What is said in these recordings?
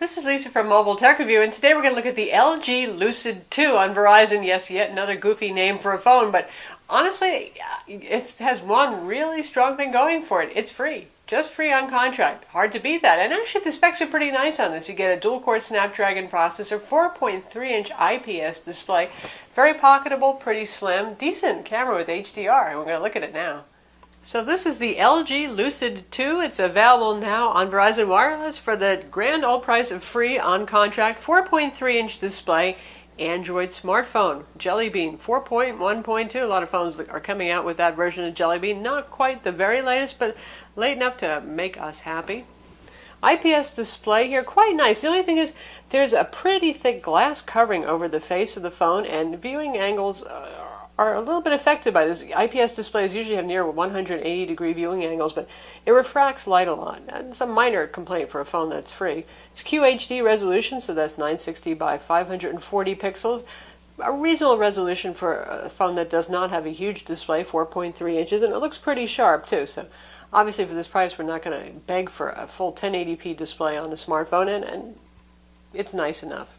This is Lisa from Mobile Tech Review, and today we're going to look at the LG Lucid 2 on Verizon. Yes, yet another goofy name for a phone, but honestly, it has one really strong thing going for it. It's free. Just free on contract. Hard to beat that. And actually, the specs are pretty nice on this. You get a dual-core Snapdragon processor, 4.3-inch IPS display, very pocketable, pretty slim, decent camera with HDR, and we're going to look at it now. So this is the LG Lucid 2. It's available now on Verizon Wireless for the grand old price of free on contract. 4.3-inch display, Android smartphone, Jelly Bean 4.1.2. A lot of phones are coming out with that version of Jelly Bean. Not quite the very latest, but late enough to make us happy. IPS display here, quite nice. The only thing is there's a pretty thick glass covering over the face of the phone, and viewing angles are a little bit affected by this. IPS displays usually have near 180-degree viewing angles, but it refracts light a lot. It's a minor complaint for a phone that's free. It's QHD resolution, so that's 960 by 540 pixels. A reasonable resolution for a phone that does not have a huge display, 4.3 inches, and it looks pretty sharp too. So obviously for this price, we're not going to beg for a full 1080p display on a smartphone, and it's nice enough.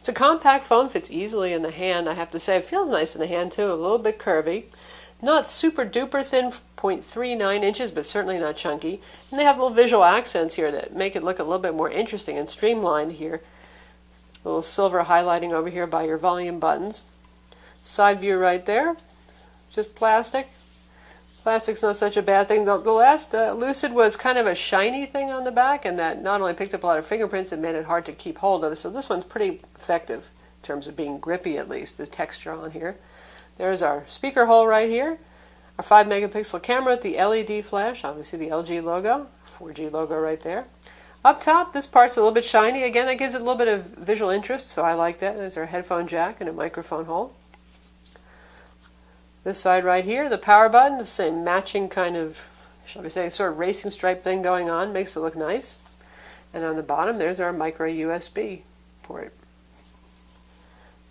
It's a compact phone, fits easily in the hand. I have to say, it feels nice in the hand too, a little bit curvy. Not super duper thin, 0.39 inches, but certainly not chunky. And they have little visual accents here that make it look a little bit more interesting and streamlined here. A little silver highlighting over here by your volume buttons. Side view right there, just plastic. Plastic's not such a bad thing. The last Lucid was kind of a shiny thing on the back, and that not only picked up a lot of fingerprints, it made it hard to keep hold of. So this one's pretty effective in terms of being grippy, at least, the texture on here. There's our speaker hole right here. Our 5-megapixel camera with the LED flash, obviously the LG logo, 4G logo right there. Up top, this part's a little bit shiny. Again, that gives it a little bit of visual interest, so I like that. There's our headphone jack and a microphone hole. This side right here, the power button, the same matching kind of, shall we say, sort of racing stripe thing going on, makes it look nice. And on the bottom, there's our micro USB port.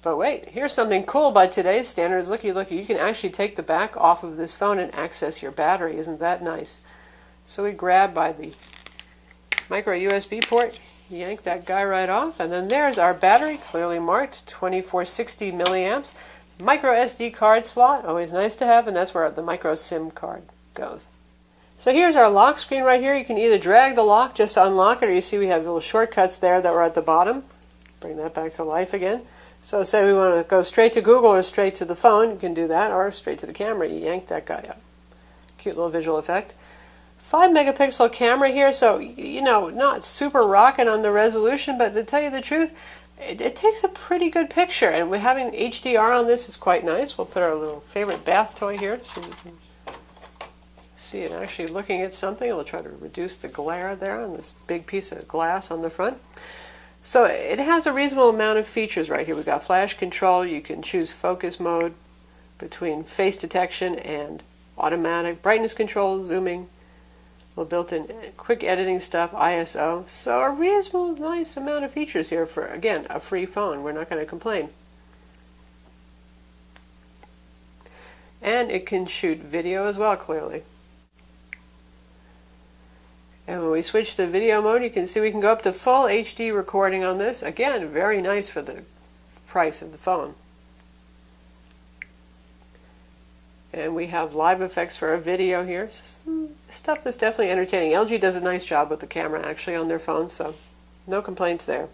But wait, here's something cool by today's standards. Looky, looky, you can actually take the back off of this phone and access your battery. Isn't that nice? So we grab by the micro USB port, yank that guy right off, and then there's our battery, clearly marked, 2460 milliamps. Micro SD card slot, always nice to have, and that's where the micro SIM card goes. So here's our lock screen right here. You can either drag the lock just to unlock it, or you see we have little shortcuts there that were at the bottom. Bring that back to life again. So say we want to go straight to Google or straight to the phone, you can do that, or straight to the camera. You yank that guy up. Cute little visual effect. 5-megapixel camera here, so, you know, not super rocking on the resolution, but to tell you the truth, it takes a pretty good picture, and having HDR on this is quite nice. We'll put our little favorite bath toy here so we can see it actually looking at something. We'll try to reduce the glare there on this big piece of glass on the front. So it has a reasonable amount of features right here. We've got flash control. You can choose focus mode between face detection and automatic brightness control, zooming. Well, built-in quick editing stuff, ISO. So a reasonable, nice amount of features here for, again, a free phone. We're not going to complain. And it can shoot video as well, clearly. And when we switch to video mode, you can see we can go up to full HD recording on this. Again, very nice for the price of the phone. And we have live effects for our video here. Stuff that's definitely entertaining. LG does a nice job with the camera actually on their phones, so no complaints there.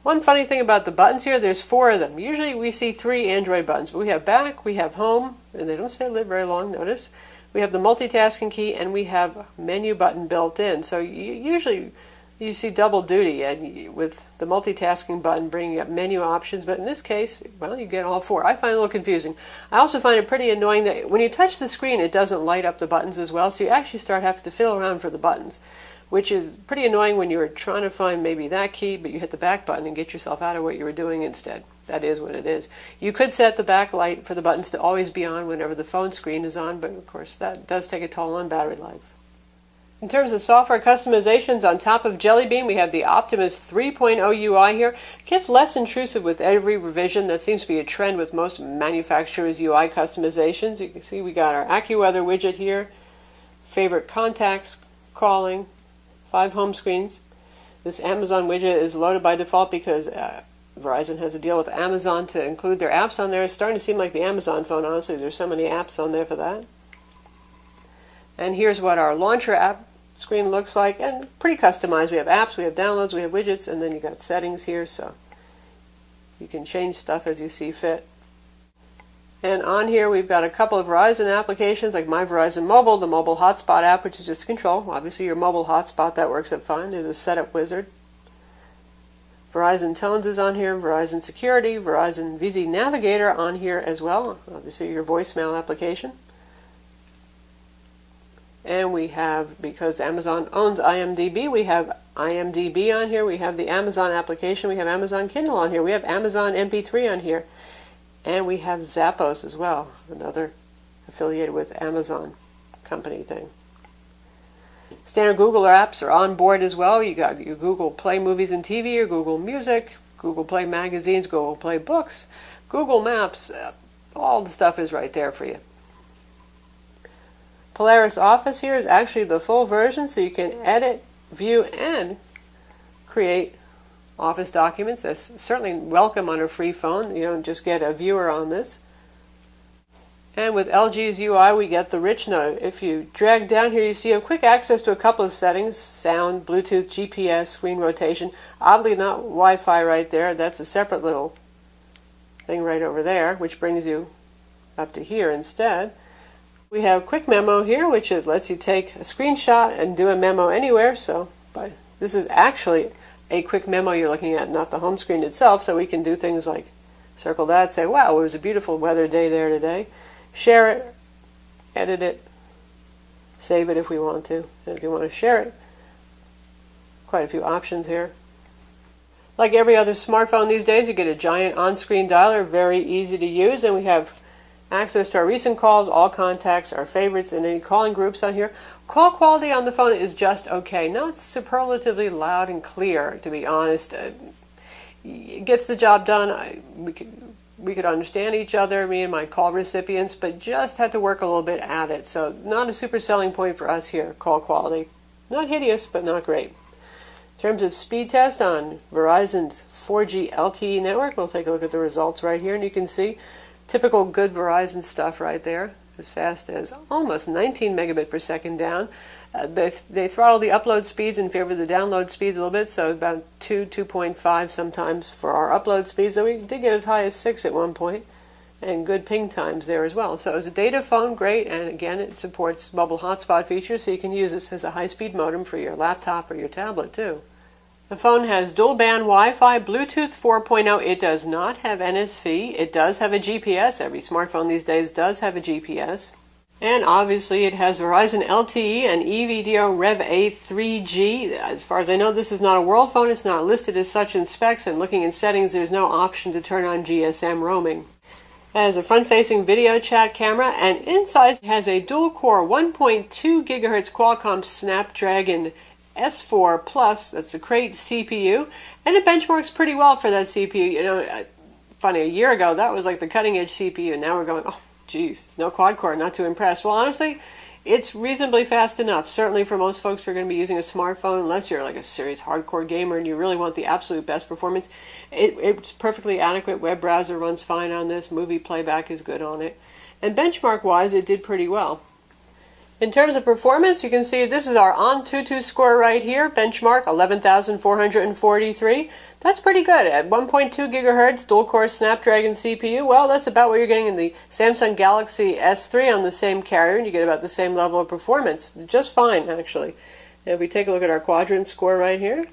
One funny thing about the buttons here, there's 4 of them. Usually we see 3 Android buttons, but we have back, we have home, and they don't stay lit very long, notice. We have the multitasking key, and we have a menu button built in. So usually you see double duty and with the multitasking button bringing up menu options, but in this case, well, you get all 4. I find it a little confusing. I also find it pretty annoying that when you touch the screen, it doesn't light up the buttons as well, so you actually start having to fiddle around for the buttons, which is pretty annoying when you're trying to find maybe that key, but you hit the back button and get yourself out of what you were doing instead. That is what it is. You could set the backlight for the buttons to always be on whenever the phone screen is on, but of course that does take a toll on battery life. In terms of software customizations, on top of Jelly Bean, we have the Optimus 3.0 UI here. It gets less intrusive with every revision. That seems to be a trend with most manufacturers' UI customizations. You can see we got our AccuWeather widget here, favorite contacts, calling, 5 home screens. This Amazon widget is loaded by default because Verizon has a deal with Amazon to include their apps on there. It's starting to seem like the Amazon phone, honestly. There's so many apps on there for that. And here's what our launcher app screen looks like, and pretty customized. We have apps, we have downloads, we have widgets, and then you got settings here, so you can change stuff as you see fit. And on here we've got a couple of Verizon applications like My Verizon Mobile, the mobile hotspot app, which is just to control, obviously, your mobile hotspot. That works out fine. There's a setup wizard. Verizon Tones is on here, Verizon Security, Verizon VZ Navigator on here as well, obviously your voicemail application. And we have, because Amazon owns IMDb, we have IMDb on here, we have the Amazon application, we have Amazon Kindle on here, we have Amazon MP3 on here, and we have Zappos as well, another affiliated with Amazon company thing. Standard Google apps are on board as well. You got your Google Play Movies and TV, your Google Music, Google Play Magazines, Google Play Books, Google Maps. All the stuff is right there for you. Polaris Office here is actually the full version, so you can edit, view, and create Office documents. That's certainly welcome on a free phone. You don't just get a viewer on this. And with LG's UI, we get the rich note. If you drag down here, you see a quick access to a couple of settings: sound, Bluetooth, GPS, screen rotation. Oddly not Wi-Fi right there. That's a separate little thing right over there, which brings you up to here instead. We have quick memo here, which lets you take a screenshot and do a memo anywhere. So this is actually a quick memo you're looking at, not the home screen itself. So we can do things like circle that, say, wow, it was a beautiful weather day there today. Share it, edit it, save it if we want to. And if you want to share it, quite a few options here. Like every other smartphone these days, you get a giant on-screen dialer, very easy to use, and we have access to our recent calls, all contacts, our favorites, and any calling groups on here. Call quality on the phone is just okay. Not superlatively loud and clear, to be honest. It gets the job done. We could understand each other, me and my call recipients, but just had to work a little bit at it. So not a super selling point for us here, call quality. Not hideous, but not great. In terms of speed test on Verizon's 4G LTE network, we'll take a look at the results right here, and you can see typical good Verizon stuff right there, as fast as almost 19 megabit per second down. They throttle the upload speeds in favor of the download speeds a little bit, so about 2.5 sometimes for our upload speeds, though we did get as high as 6 at one point, and good ping times there as well. So as a data phone, great, and again, it supports mobile hotspot features, so you can use this as a high-speed modem for your laptop or your tablet too. The phone has dual-band Wi-Fi, Bluetooth 4.0. It does not have NSV. It does have a GPS. Every smartphone these days does have a GPS. And obviously it has Verizon LTE and EVDO Rev A 3G. As far as I know, this is not a world phone. It's not listed as such in specs, and looking in settings, there's no option to turn on GSM roaming. It has a front-facing video chat camera, and inside it has a dual-core 1.2 gigahertz Qualcomm Snapdragon S4 Plus. That's a great CPU, and it benchmarks pretty well for that CPU. You know, funny, a year ago, that was like the cutting-edge CPU, and now we're going, oh, geez, no quad-core, not too impressed. Well, honestly, it's reasonably fast enough. Certainly for most folks who are going to be using a smartphone, unless you're like a serious hardcore gamer and you really want the absolute best performance, it's perfectly adequate. Web browser runs fine on this. Movie playback is good on it. And benchmark-wise, it did pretty well. In terms of performance, you can see this is our Antutu score right here. Benchmark 11,443. That's pretty good. At 1.2 gigahertz dual-core Snapdragon CPU, well, that's about what you're getting in the Samsung Galaxy S3 on the same carrier, and you get about the same level of performance. Just fine, actually. And if we take a look at our quadrant score right here,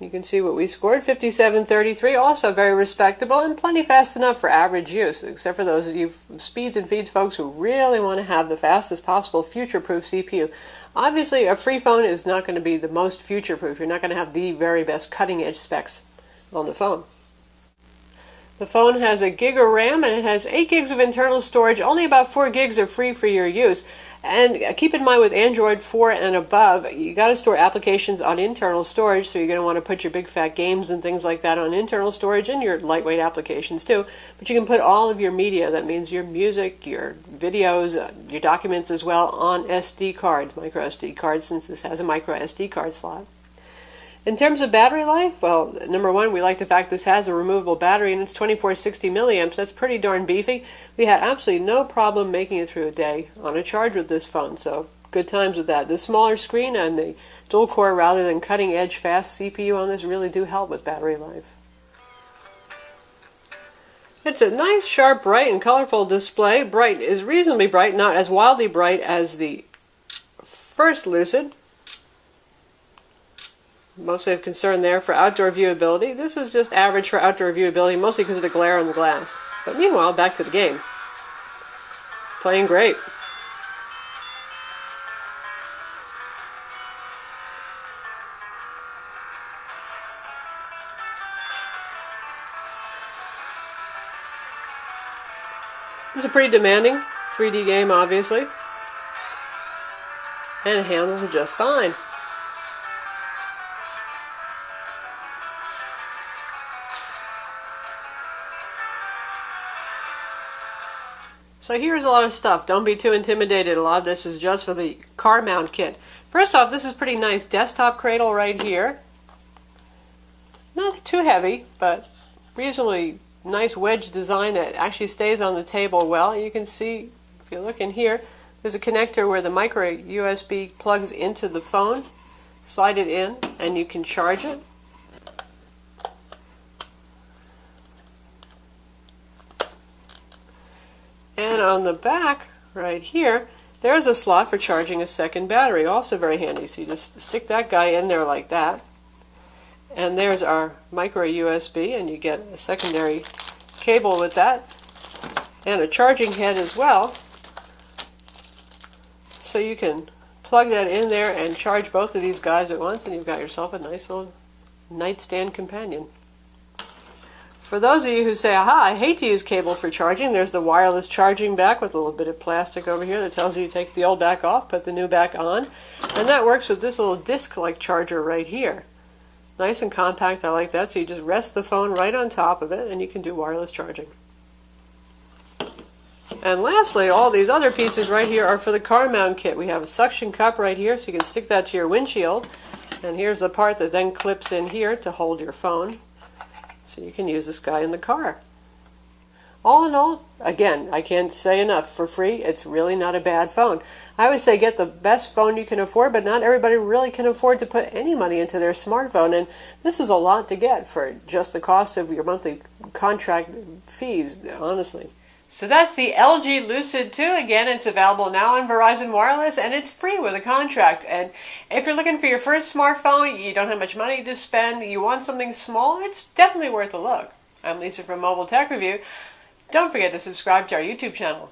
you can see what we scored, 5733, also very respectable and plenty fast enough for average use, except for those of you speeds and feeds folks who really want to have the fastest possible future-proof CPU. Obviously, a free phone is not going to be the most future-proof. You're not going to have the very best cutting-edge specs on the phone. The phone has a gig of RAM and it has 8 gigs of internal storage. Only about 4 gigs are free for your use. And keep in mind with Android 4 and above, you got to store applications on internal storage, so you're going to want to put your big fat games and things like that on internal storage, and your lightweight applications too. But you can put all of your media, that means your music, your videos, your documents as well, on SD cards, micro SD cards, since this has a micro SD card slot. In terms of battery life, well, number one, we like the fact this has a removable battery and it's 2460 milliamps. That's pretty darn beefy. We had absolutely no problem making it through a day on a charge with this phone, so good times with that. The smaller screen and the dual core rather than cutting edge fast CPU on this really do help with battery life. It's a nice, sharp, bright, and colorful display. Bright is reasonably bright, not as wildly bright as the first Lucid. Mostly of concern there for outdoor viewability. This is just average for outdoor viewability, mostly because of the glare on the glass. But meanwhile, back to the game. Playing great. This is a pretty demanding 3D game, obviously. And it handles it just fine. So here's a lot of stuff. Don't be too intimidated. A lot of this is just for the car mount kit. First off, this is pretty nice desktop cradle right here. Not too heavy, but reasonably nice wedge design that actually stays on the table well. You can see, if you look in here, there's a connector where the micro USB plugs into the phone. Slide it in and you can charge it. And on the back, right here, there's a slot for charging a second battery, also very handy. So you just stick that guy in there like that. And there's our micro USB, and you get a secondary cable with that, and a charging head as well. So you can plug that in there and charge both of these guys at once, and you've got yourself a nice little nightstand companion. For those of you who say, aha, I hate to use cable for charging, there's the wireless charging back with a little bit of plastic over here that tells you to take the old back off, put the new back on. And that works with this little disc-like charger right here. Nice and compact, I like that. So you just rest the phone right on top of it and you can do wireless charging. And lastly, all these other pieces right here are for the car mount kit. We have a suction cup right here so you can stick that to your windshield. And here's the part that then clips in here to hold your phone. So you can use this guy in the car. All in all, again, I can't say enough, for free, it's really not a bad phone. I always say get the best phone you can afford, but not everybody really can afford to put any money into their smartphone, and this is a lot to get for just the cost of your monthly contract fees, honestly. So that's the LG Lucid 2. Again, it's available now on Verizon Wireless, and it's free with a contract. And if you're looking for your first smartphone, you don't have much money to spend, you want something small, it's definitely worth a look. I'm Lisa from Mobile Tech Review. Don't forget to subscribe to our YouTube channel.